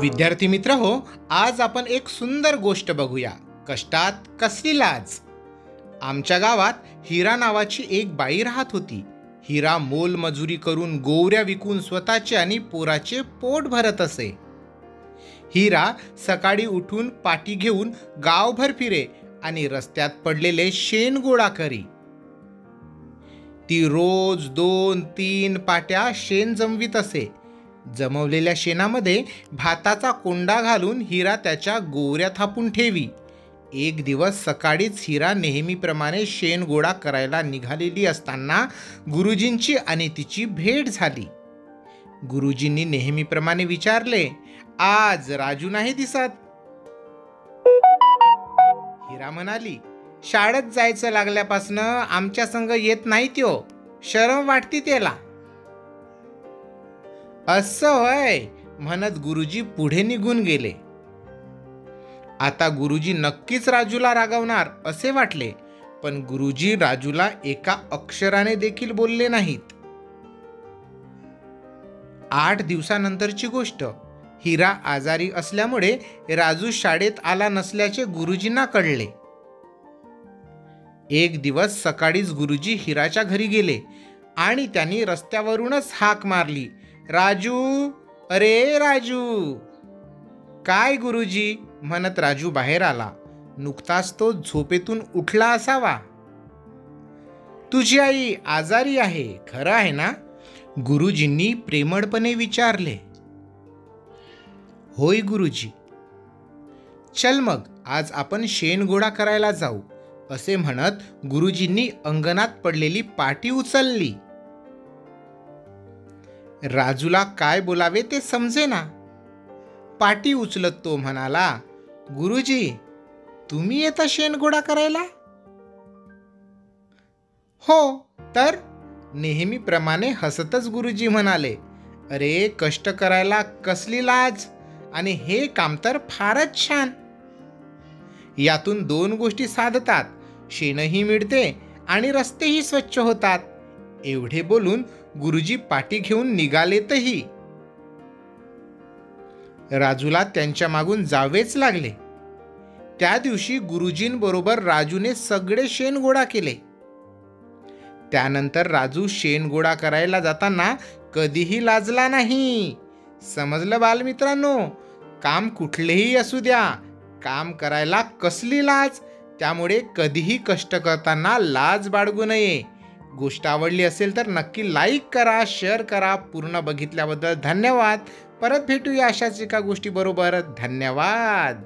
विद्यार्थी मित्र हो, आज आपण एक सुंदर गोष्ट बघूया. कष्टात कसली लाज. आमच्या गावात हिरा नावाची एक बाई राहत होती. हिरा मोलमजुरी करून गोवऱ्या विकून स्वतःचे आणि पोराचे पोट भरत असे. हिरा सकाळी उठून पाटी घेऊन गावभर फिरे आणि रस्त्यात पडलेले शेण गोळा करी. ती रोज 2-3 पाट्या शेण जमवीत असे. जमवलेल्या शेणामध्ये भाताचा कोंडा घालून हिरा त्याच्या गोवऱ्या थापून ठेवी. एक दिवस सकाळीच हिरा नेहमीप्रमाणे शेण गोळा करायला निघालेली असताना गुरुजींची आणि तिची भेट झाली. गुरुजींनी नेहमीप्रमाणे विचारले, आज राजू नाही दिसत? हिरा म्हणाली, शाळेत जायचं लागल्यापासनं आमच्या संग येत नाही त्यो, शरम वाटती त्याला. असं होय म्हणत गुरुजी पुढे निघून गेले. आता गुरुजी नक्कीच राजूला रागवणार असे वाटले, पण गुरुजी राजूला एका अक्षराने देखील बोलले नाहीत. 8 दिवसानंतरची गोष्ट. हिरा आजारी असल्यामुळे राजू शाळेत आला नसल्याचे गुरुजींना कळले. एक दिवस सकाळीच गुरुजी हिराच्या घरी गेले आणि त्यांनी रस्त्यावरूनच हाक मारली, राजू, अरे राजू. काय गुरुजी म्हणत राजू बाहेर आला. नुकताच तो झोपेतून उठला असावा. तुझी आई आजारी आहे, खरं आहे ना? गुरुजींनी प्रेमळपणे विचारले. होय गुरुजी. चल मग आज आपण शेण गोळा करायला जाऊ, असे म्हणत गुरुजींनी अंगणात पडलेली पाटी उचलली. राजूला काय बोलावे ते समजेना. पाटी उचलत तो म्हणाला, गुरुजी, तुम्ही येता शेण गोळा करायला? हो तर, नेहमीप्रमाणे हसतच गुरुजी म्हणाले, अरे कष्ट करायला कसली लाज, आणि हे काम तर फारच छान. यातून 2 गोष्टी साधतात, शेणही मिळते आणि रस्तेही स्वच्छ होतात. एवढे बोलून गुरुजी पाटी घेऊन निघालेतही. राजूला त्यांच्या मागून जावेच लागले. त्या दिवशी गुरुजींबरोबर राजूने सगळे शेण गोळा केले. त्यानंतर राजू शेण गोळा करायला जाताना कधीही लाजला नाही. समजलं बालमित्रांनो? काम कुठलेही असू द्या, काम करायला कसली लाज. त्यामुळे कधीही कष्ट करताना लाज बाळगू नये. गोष्ट आवडली असेल तर नक्की लाईक करा, शेअर करा. पूर्ण बघितल्याबद्दल धन्यवाद. परत भेटूया अशाच एका गोष्टीबरोबर. धन्यवाद.